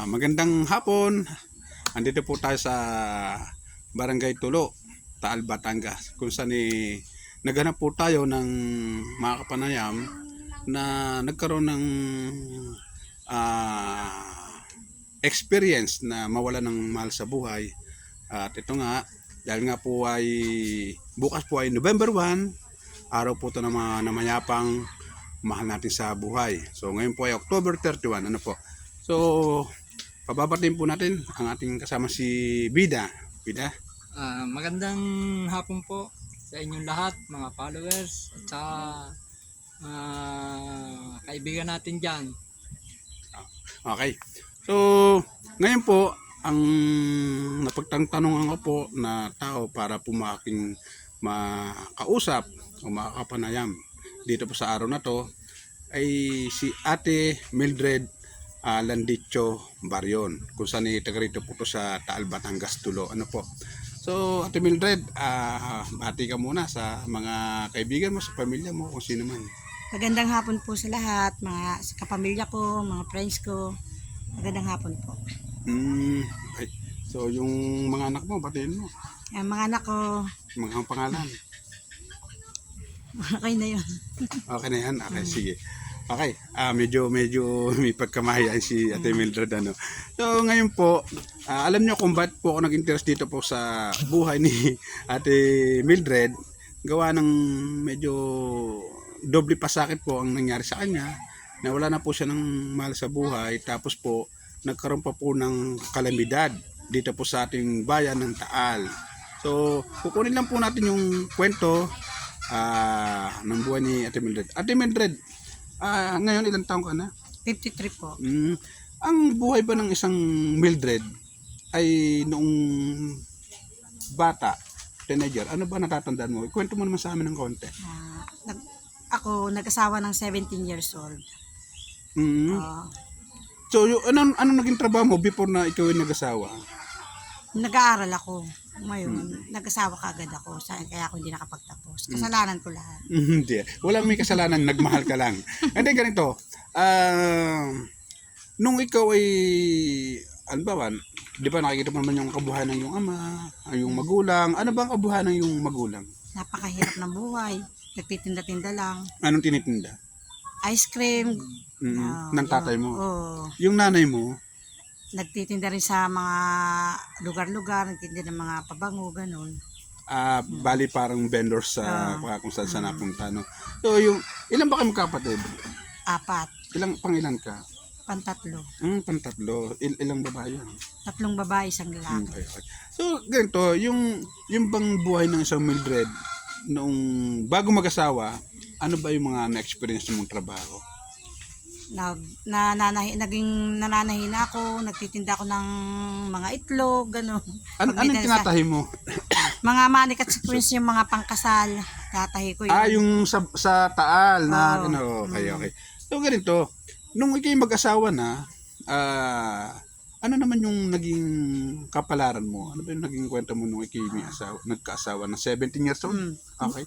Magandang hapon. Andito po tayo sa Barangay Tulo, Taal, Batangas. Kung saan naghanap po tayo ng mga kapanayam na nagkaroon ng experience na mawala ng mahal sa buhay. At ito nga, dahil nga po ay bukas po ay November 1, araw po ito ng mga namayapang mahal natin sa buhay. So ngayon po ay October 31. Ano po? So pababatiin po natin ang ating kasama si Bida. Bida? Magandang hapon po sa inyong lahat, mga followers at sa kaibigan natin dyan. Okay. So, ngayon po, ang napagtantanungan ko po na tao para po making makausap o makakapanayam dito po sa araw na to ay si Ate Mildred Landicho Barion, kung saan taga rito po to sa Taal, Batangas, Tulo. Ano po? So, Ate Mildred, bati ka muna sa mga kaibigan mo, sa pamilya mo, kung sino man. Magandang hapon po sa lahat, mga sa kapamilya ko, mga friends ko. Magandang hapon po. Okay. So, yung mga anak mo, batiin mo. Ang mga anak ko, Mga pangalan. okay na yun. Okay na yan? Okay, sige. Okay, medyo may pagkamahiyan si Ate Mildred. Ano. So, ngayon po, alam niyo kung bakit po ako nag-interest dito po sa buhay ni Ate Mildred. Gawa ng medyo doble pasakit po ang nangyari sa kanya. Nawala na po siya ng mahal sa buhay. Tapos po, nagkaroon pa po ng kalamidad dito po sa ating bayan ng Taal. So, kukunin lang po natin yung kwento ng buhay ni Ate Mildred. Ate Mildred, ngayon ilang taong ka na? 53 po. Ang buhay ba ng isang Mildred ay noong bata, teenager, ano ba natatandaan mo? Ikwento mo naman sa amin ng konti. Ako nag-asawa ng 17 years old. Ah, So, anong naging trabaho mo before na ikaw ay nag-asawa? nag-aaral ako. Ngayon, nag-asawa kaagad ako. Kaya ako hindi nakapagtapos. Kasalanan ko lahat. Hindi. Walang may kasalanan, nagmahal ka lang. Hindi, ganito. Nung ikaw ay, ano ba, di ba nakikita mo naman yung kabuhayan ng iyong ama, yung magulang. Ano ba ang kabuhayan ng iyong magulang? Napakahirap ng buhay. Nagtitinda-tinda lang. Anong tinitinda? Ice cream. Ng tatay mo? Oo. Yung nanay mo? Nagtitinda rin sa mga lugar-lugar. Nagtitinda ng mga pabango, ganun. Bali parang vendors sa kung saan sa napunta. No? So, ilan ba kayo magkapatid? 4. Pangilan ka? Pantatlo. Pantatlo. Ilang babae yan? 3 babae, 1 lalaki. Okay. So, ganito, yung bang buhay ng isang Mildred noong bago mag-asawa, ano ba yung mga na-experience mong trabaho? Naging nananahi na ako, nagtitinda ako ng mga itlog, gano'n. Anong tinatahi mo? Mga manik at sequence yung mga pangkasal, tatahi ko yun. Yung sa Taal na, okay. So, ganito, nung ikay mag-asawa na, ano naman yung naging kapalaran mo? Ano ba yung naging kwento mo nung ikay may nagkaasawa na 17 years old? Okay.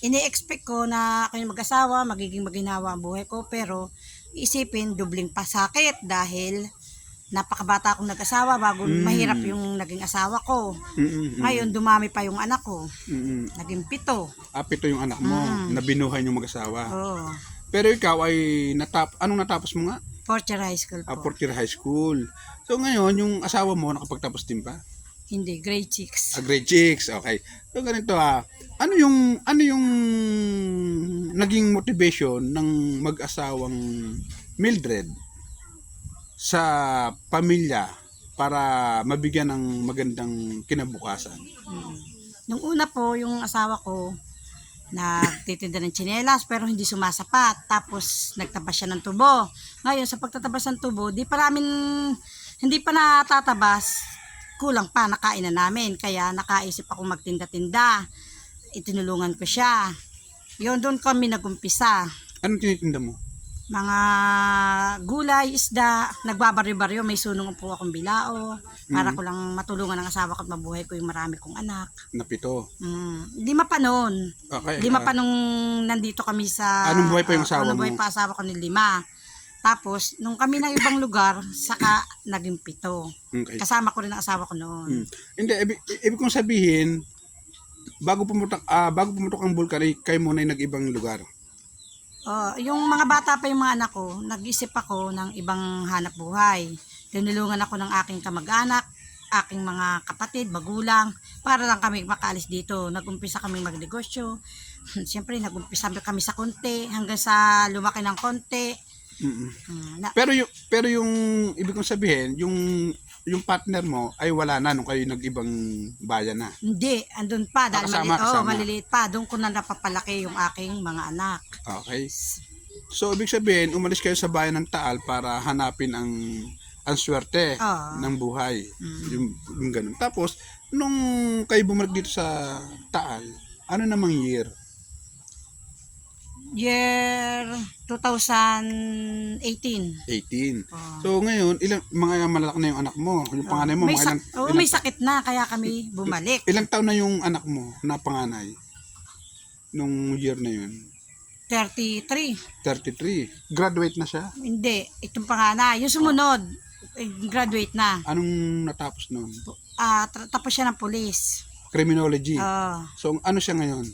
Ini-expect ko na ako yung mag-asawa, magiging maginawa ang buhay ko, pero isipin, dubling pasakit dahil napakabata akong nag-asawa bago mahirap yung naging asawa ko. Ngayon, dumami pa yung anak ko. Naging 7. 7 yung anak mo na binuhay yung mag-asawa. Oo. Pero ikaw ay anong natapos mo nga? 4th year high school po. 4th year high school. So ngayon, yung asawa mo nakapagtapos din pa? Hindi, grade 6. Grade 6, okay. So ganito ano yung naging motivation ng mag-asawang Mildred sa pamilya para mabigyan ng magandang kinabukasan? Nung una po, yung asawa ko, nagtitinda ng tsinelas pero hindi sumasapat. Tapos nagtabas siya ng tubo. Ngayon, sa pagtatabas ng tubo, hindi pa natatabas. Kulang pa, nakain na namin. Kaya nakaisip ako magtinda-tinda. Itinulungan ko siya. Yun, doon kami nagumpisa. Anong tinitinda mo? Mga gulay, isda, nagbabaryo-baryo, may sunong po akong bilao para ko lang matulungan ang asawa ko at mabuhay ko yung marami kong anak. Na 7. Lima pa noon. Okay. Lima pa nung nandito kami sa... Anong buhay pa yung asawa Anong buhay mo? pa asawa ko ni 5. Tapos, nung kami ng ibang lugar, saka naging 7. Okay. Kasama ko rin ang asawa ko noon. Hindi, ibig kong sabihin, bago pumutok ang bulkan, kayo muna ay nag-ibang lugar. Yung mga bata pa yung mga anak ko, nag-isip ako ng ibang hanap buhay. Tinulungan ako ng aking kamag-anak, aking mga kapatid, magulang, para lang kami makaalis dito. Nag-umpisa kami magnegosyo. Siyempre, nag-umpisa kami sa konti, hanggang sa lumaki ng konti. Pero yung ibig kong sabihin, yung partner mo ay wala na nung kayo nag-ibang bayan na. Hindi, andun pa. Dahil Kasama. maliliit pa. Doon ko na napapalaki yung aking mga anak. Okay. So, ibig sabihin, umalis kayo sa bayan ng Taal para hanapin ang swerte ng buhay. Yung ganun. Tapos, nung kayo bumalik dito sa Taal, ano namang year? Year 2018. 18. So, ngayon, mga malalaki na yung anak mo? Yung panganay mo, may sakit na, kaya kami bumalik. Ilang taon na yung anak mo na panganay? Nung year na yun? 33. 33. Graduate na siya? Hindi, itong panganay. Yung sumunod, graduate na. Anong natapos nun? Tapos siya ng police. Criminology. So, ano siya ngayon?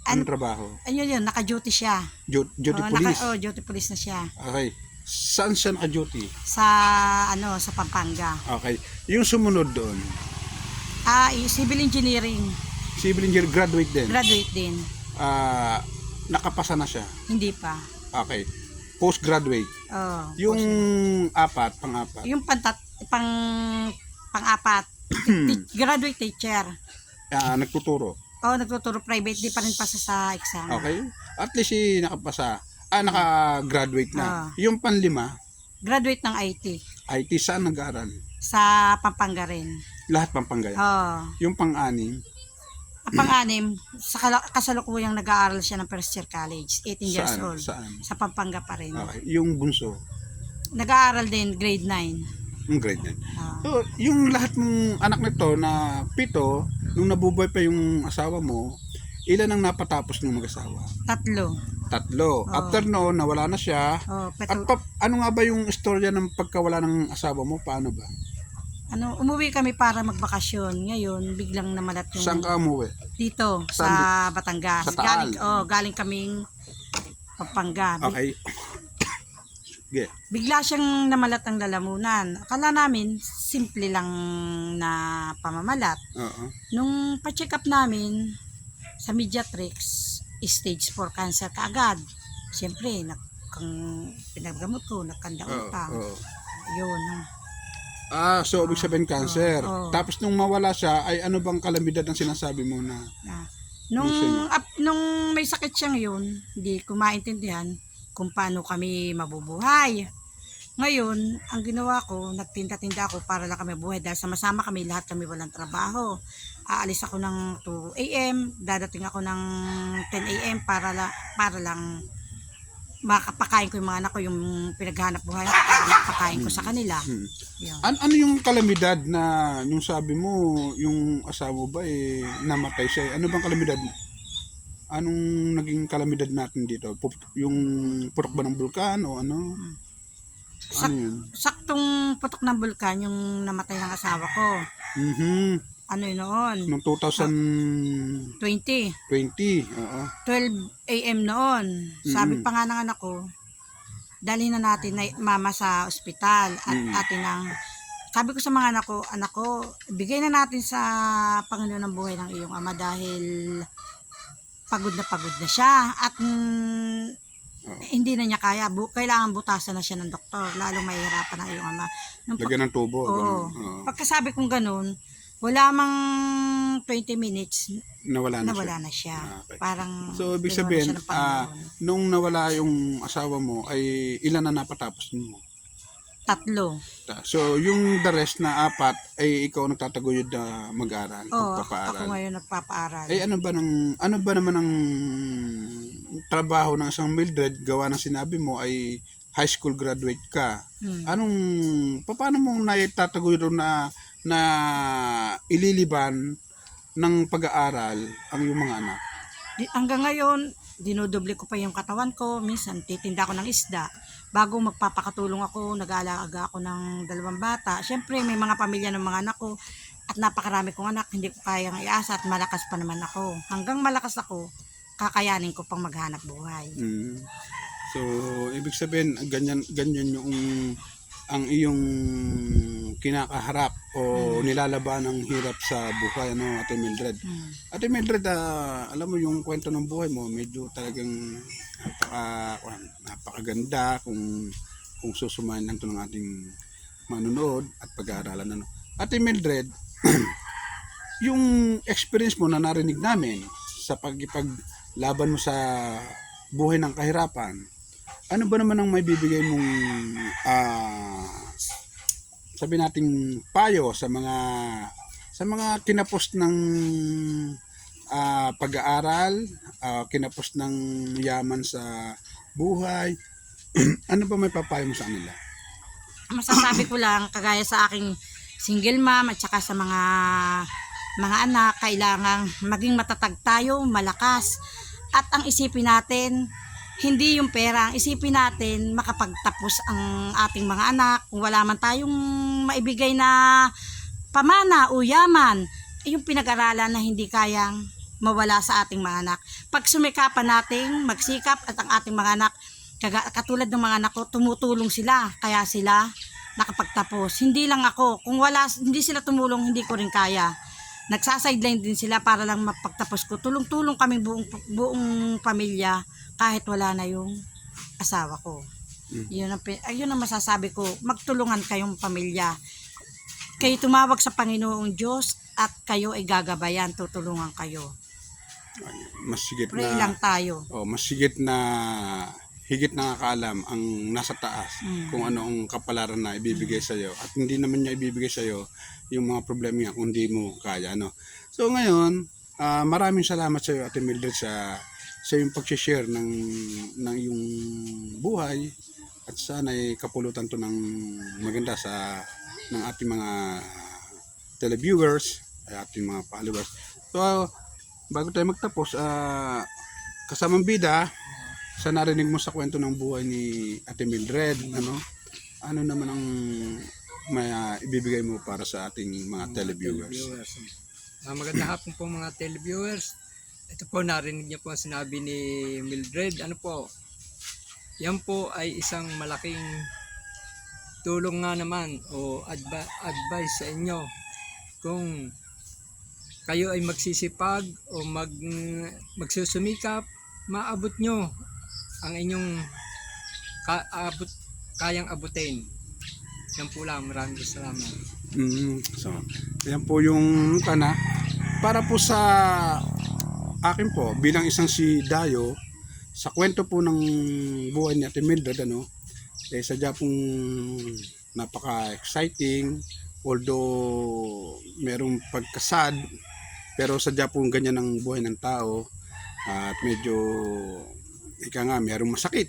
Anong trabaho? Yun, naka-duty siya. Duty police? Duty police na siya. Okay. Saan siya naka-duty? Sa Pampanga. Okay. Yung sumunod doon? Civil engineering. Civil engineer, graduate din? Graduate din. Nakapasa na siya? Hindi pa. Okay. Postgraduate? Yung pang-apat? Yung pang-apat. Graduate teacher. Nagtuturo? Nagtuturo private, di pa rin pasa sa exam. Okay. At least nakapasa. Naka-graduate na. Yung panlima? Graduate ng IT. IT, saan nag-aaral? Sa Pampanga rin. Lahat Pampanga? Yung pang-anim? Pang-anim, kasalukuyang nag-aaral siya ng first year college. 18 years old. Saan? Sa Pampanga pa rin. Okay. Yung bunso? Nag-aaral din, grade 9. Yung grade 9. So, yung lahat ng anak nito na 7, nung nabubuhay pa yung asawa mo, ilan ang napatapos ng mag-asawa? 3. After noon, nawala na siya. At ano nga ba yung istorya ng pagkawala ng asawa mo? Paano ba? Umuwi kami para magbakasyon. Ngayon, biglang namalat yung... Saan ka umuwi? Dito, sa Batangas. Sa Taal? Galing kaming Pampanga. Okay. Yeah. Bigla siyang namalat ng lalamunan. Akala namin, simple lang na pamamalat. Nung pa-check up namin sa Mediatrix, stage 4 cancer kaagad. Siyempre, pinaggamot ko, nagkandaon pa. Yun. So ibig sabihin cancer. Tapos nung mawala siya, ay ano bang kalamidad ang sinasabi mo na? Nung may sakit siyang yun, hindi ko maintindihan kung paano kami mabubuhay. Ngayon, ang ginawa ko, nagtinda-tinda ako para lang kami buhay dahil sama-sama kami, lahat kami walang trabaho. Aalis ako ng 2 a.m., dadating ako ng 10 a.m. para lang makapakain ko yung mga anak ko, yung pinaghanap buhay ko, para makapakain ko sa kanila. Ano yung kalamidad na, yung sabi mo, yung asawa ba namatay siya? Ano bang kalamidad? Anong naging kalamidad natin dito? Yung putok ba ng bulkan o ano? Saktong putok ng bulkan yung namatay ng asawa ko. Ano yun noon? Noong 2020. 12 a.m. noon. Sabi pa nga ng anak ko, dalhin na natin na mama sa ospital at atin ang... Sabi ko sa mga anak ko, bigay na natin sa Panginoon ng buhay ng iyong ama dahil pagod na siya at hindi na niya kaya. Kailangan butasan na siya ng doktor, lalong mahihirapan ang iyong ama. Lagyan ng tubo. Pagkasabi kong ganun, wala mang 20 minutes, nawala na siya. Okay. Parang so, ibig sabihin, nung nawala yung asawa mo, ay ilan na napatapos mo? 3. So, yung the rest na 4 ay ikaw nagtataguyod na mag-aral, magpapaaral. Ako ngayon nagpapaaral. Ano ba naman ang trabaho ng isang Mildred, gawa ng sinabi mo ay high school graduate ka? Paano mo naitataguyod na ililiban ng pag-aaral ang iyong mga anak? Hanggang ngayon, dinodoble ko pa yung katawan ko. Minsan, titinda ko ng isda. bago magpapakatulong ako, nag-aalaga ako ng 2 bata. Siyempre, may mga pamilya ng mga anak ko at napakarami kong anak, hindi ko kayang iasa at malakas pa naman ako. Hanggang malakas ako, kakayanin ko pang maghanap buhay. So, ibig sabihin, ganyan yung ang iyong kinakaharap o nilalaban ng hirap sa buhay, ano, Ate Mildred. Ate Mildred, alam mo yung kwento ng buhay mo, medyo talagang napakaganda kung susumayin lang ito ng ating manunood at pag-aaralan. Ano. Ate Mildred, yung experience mo na narinig namin sa paglaban mo sa buhay ng kahirapan, ano ba naman ang may bibigay mong sabi nating payo sa mga kinapos ng pag-aaral, kinapos ng yaman sa buhay? Ano ba may papayo mo sa kanila? Masasabi ko lang, kagaya sa aking single mom at saka sa mga anak, kailangang maging matatag tayo, malakas. At ang isipin natin, hindi yung pera, ang isipin natin makapagtapos ang ating mga anak. Kung wala man tayong maibigay na pamana o yaman, yung pinag-aralan na hindi kayang mawala sa ating mga anak. Pag sumikapan natin, magsikap at ang ating mga anak, katulad ng mga anak ko, tumutulong sila, kaya sila nakapagtapos. Hindi lang ako, kung hindi sila tumulong, hindi ko rin kaya. Nagsasideline din sila para lang mapagtapos ko. Tulong-tulong kami buong pamilya kahit wala na yung asawa ko. Yun ang masasabi ko. Magtulungan kayong pamilya. Kayo tumawag sa Panginoong Diyos at kayo ay gagabayan, tutulungan kayo. Mas sigit Pray lang tayo. Mas higit na nakakaalam ang nasa taas kung ano ang kapalaran na ibibigay sa iyo at hindi naman niya ibibigay sa iyo yung mga problema niya kung hindi mo kaya, no. So ngayon, maraming salamat sa iyo, Ate Mildred, sa yung pag-share ng iyong buhay at sana ay kapulutan to ng maganda ng ating mga televiewers, ating mga followers. So bago tayo magtapos, kasamang bida, sa narinig mo sa kwento ng buhay ni Ate Mildred, ano naman ang may ibibigay mo para sa ating mga televiewers? Magandang hapon po mga televiewers. Ito po, narinig niyo po ang sinabi ni Mildred. Ano po, yan po ay isang malaking tulong nga naman o advice sa inyo. Kung kayo ay magsisipag o magsusumikap, maabot nyo ang inyong kayang abutin. Yan po lang. Maraming salamat. So, yan po yung para po sa akin po, bilang isang si Dayo, sa kwento po ng buhay ni Ate Mildred, sadya pong napaka-exciting, although merong pagkasad, pero sadya pong ganyan ang buhay ng tao. At medyo merong masakit.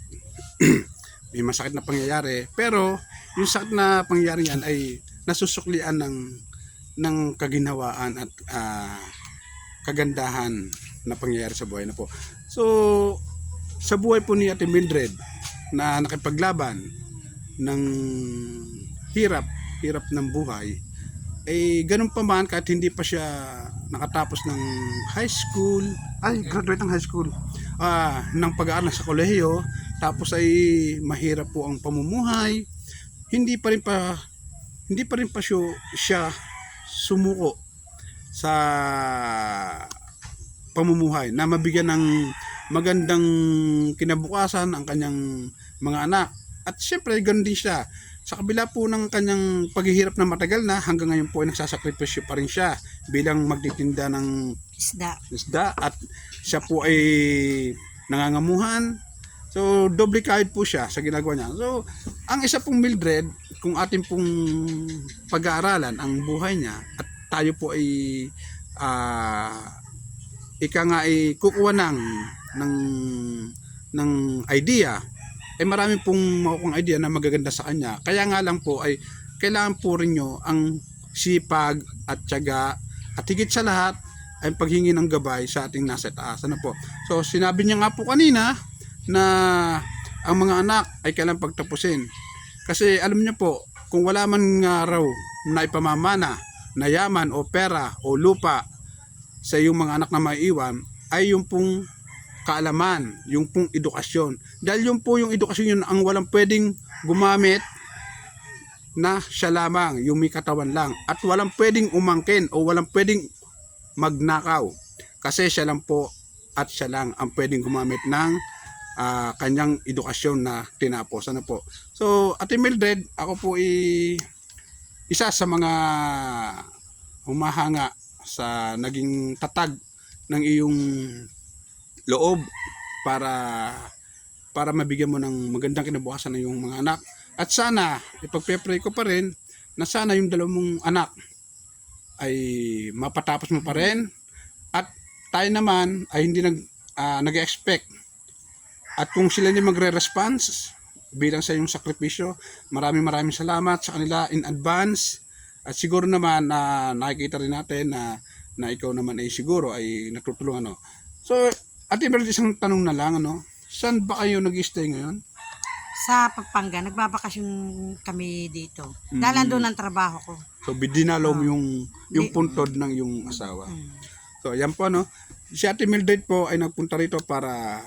May masakit na pangyayari, pero yung sakit na pangyayari yan ay nasusuklian ng kaginhawaan at kagandahan na pangyayari sa buhay na po. So sa buhay po ni Ate Mildred na nakipaglaban ng hirap ng buhay, ganun pa man, kahit hindi pa siya nakatapos ng graduate ng high school, ng pag-aaral sa kolehiyo, tapos ay mahirap po ang pamumuhay, hindi pa rin pa siya sumuko sa pamumuhay na mabigyan ng magandang kinabukasan ang kanyang mga anak. At syempre ganoon din siya. Sa kabila po ng kanyang paghihirap na matagal na, hanggang ngayon po ay nagsasakripisyo pa rin siya bilang magtitinda ng isda at siya po ay nangangamuhan. So doble kahit po siya sa ginagawa niya. So ang isa pong Mildred, kung atin pong pag-aaralan ang buhay niya at tayo po ay kukuha ng idea, marami pong makukuha idea na magaganda sa kanya. Kaya nga lang po ay kailangan po rin nyo ang sipag at tiyaga at higit sa lahat ay paghingi ng gabay sa ating nasa taas. So sinabi niya nga po kanina na ang mga anak ay kailangan pagtapusin. Kasi alam niyo po, kung wala man nga raw na ipamamana na yaman o pera o lupa sa iyong mga anak na maiiwan, ay yung pong kaalaman, yung pong edukasyon. Dahil yung po yung edukasyon yun ang walang pwedeng gumamit na siya lamang, yung may katawan lang. At walang pwedeng umangkin o walang pwedeng magnakaw. Kasi siya lang po at siya lang ang pwedeng gumamit ng kanyang edukasyon na tinapos. Ano po? So, Ate Mildred, ako po isa sa mga humahanga sa naging tatag ng iyong loob para mabigyan mo ng magandang kinabukasan ng iyong mga anak. At sana, ipagpe-pray ko pa rin na sana yung dalawang mong anak ay mapatapos mo pa rin. At tayo naman ay hindi nag-expect. At kung sila hindi magre-response bilang sa iyong sakripisyo, maraming salamat sa kanila in advance. At siguro naman na nakikita rin natin na ikaw naman ay siguro ay natutulungan. So, Ate Mildred, isang tanong na lang, saan ba kayo nag-stay ngayon? Sa Pampanga, nagbabakasyon kami dito. Dahil nandun ang trabaho ko. So, dinalaw mo yung puntod ng yung asawa. So, yan po, si Ate Mildred po ay nagpunta rito para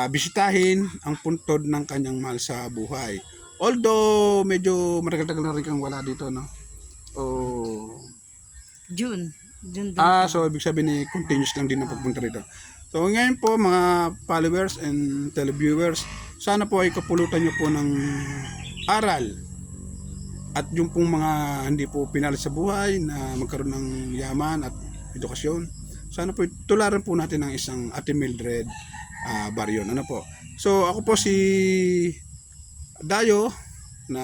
bisitahin ang puntod ng kanyang mahal sa buhay. Although, medyo matagal-tagal na rin kang wala dito, June doon. So, ibig sabihin ni continuous lang din ang pagpunta rito. So, ngayon po, mga followers and televiewers, sana po ay kapulutan nyo po ng aral. At yung pong mga hindi po pinali sa buhay na magkaroon ng yaman at edukasyon, sana po tularan po natin ng isang Ate Mildred Barion. Ano po? So, ako po si Dayo na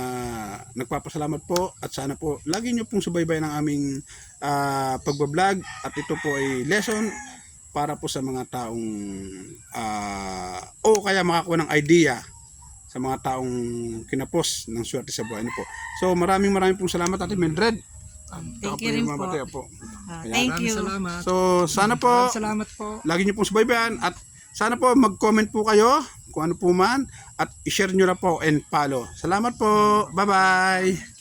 nagpapasalamat po at sana po lagi nyo pong subaybayan ang aming pagbablog at ito po ay lesson para po sa mga taong o kaya makakuha ng idea sa mga taong kinapos ng swerte sa buhay. Ano po? So maraming pong salamat Ate Mildred. Thank you rin po. Thank you. Salamat. So sana po Salamat po. lagi nyo pong subaybayan at sana po mag-comment po kayo kung ano po man at i-share nyo na po and follow. Salamat po. Bye-bye.